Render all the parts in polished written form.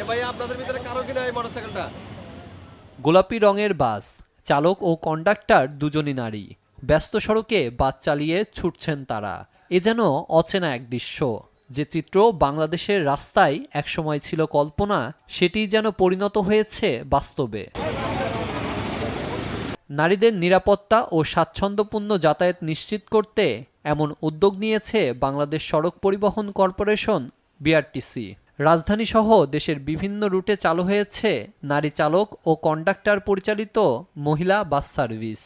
আপনাদের ভিতরে কারো কিনা এই মোটরসাইকেলটা? গোলাপি রঙের বাস, চালক ও কন্ডাক্টর দুজনই নারী। ব্যস্ত সড়কে বাস চালিয়ে ছুটছেন তারা। এ যেন অচেনা এক দৃশ্য। যে চিত্র বাংলাদেশের রাস্তায় একসময় ছিল কল্পনা, সেটি যেন পরিণত হয়েছে বাস্তবে। নারীদের নিরাপত্তা ও স্বাচ্ছন্দ্যপূর্ণ যাতায়াত নিশ্চিত করতে এমন উদ্যোগ নিয়েছে বাংলাদেশ সড়ক পরিবহন কর্পোরেশন বিআরটিসি। রাজধানীসহ দেশের বিভিন্ন রুটে চালু হয়েছে নারী চালক ও কন্ডাক্টর পরিচালিত মহিলা বাস সার্ভিস।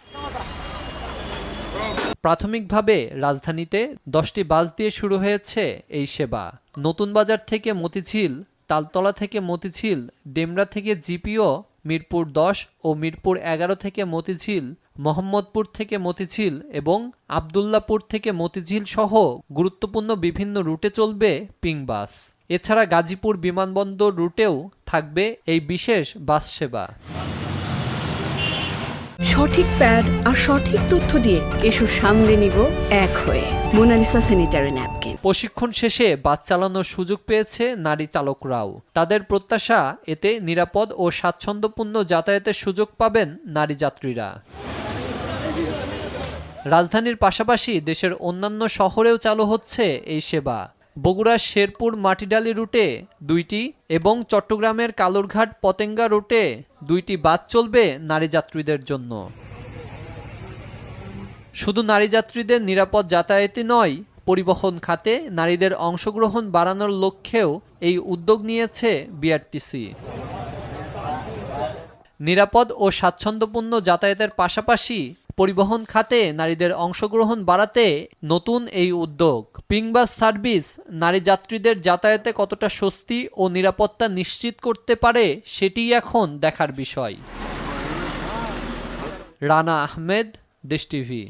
প্রাথমিকভাবে রাজধানীতে 10টি বাস দিয়ে শুরু হয়েছে এই সেবা। নতুন বাজার থেকে মতিঝিল, তালতলা থেকে মতিঝিল, ডেমরা থেকে জিপিও, মিরপুর 10 ও মিরপুর 11 থেকে মতিঝিল, মোহাম্মদপুর থেকে মতিঝিল এবং আবদুল্লাপুর থেকে মতিঝিল সহ গুরুত্বপূর্ণ বিভিন্ন রুটে চলবে পিং বাস। এছাড়া গাজীপুর বিমানবন্দর রুটেও থাকবে এই বিশেষ বাস সেবা। সঠিক প্যাড আর সঠিক তথ্য দিয়ে এসো সামলে নিব এক হয়ে। Monalisa sanitary napkin. প্রশিক্ষণ শেষে বাস চালানোর সুযোগ পেয়েছে নারী চালকরাও। তাদের প্রত্যাশা, এতে নিরাপদ ও স্বাচ্ছন্দ্যপূর্ণ যাতায়াতের সুযোগ পাবেন নারী যাত্রীরা। রাজধানীর পাশাপাশি দেশের অন্যান্য শহরেও চালু হচ্ছে এই সেবা। বগুড়ার শেরপুর মাটিডালি রুটে 2টি এবং চট্টগ্রামের কালুরঘাট পতেঙ্গা রুটে 2টি বাস চলবে নারী যাত্রীদের জন্য। শুধু নারী যাত্রীদের নিরাপদ যাতায়াতই নয়, পরিবহন খাতে নারীদের অংশগ্রহণ বাড়ানোর লক্ষ্যেও এই উদ্যোগ নিয়েছে বিআরটিসি। নিরাপদ ও স্বাচ্ছন্দ্যপূর্ণ যাতায়াতের পাশাপাশি পরিবহন খাতে নারীদের অংশগ্রহণ বাড়াতে নতুন এই উদ্যোগ। পিং বাস সার্ভিস নারী যাত্রীদের যাতায়াতে কতটা স্বস্তি ও নিরাপত্তা নিশ্চিত করতে পারে, সেটিই এখন দেখার বিষয়। রানা আহমেদ, দেশ টিভি।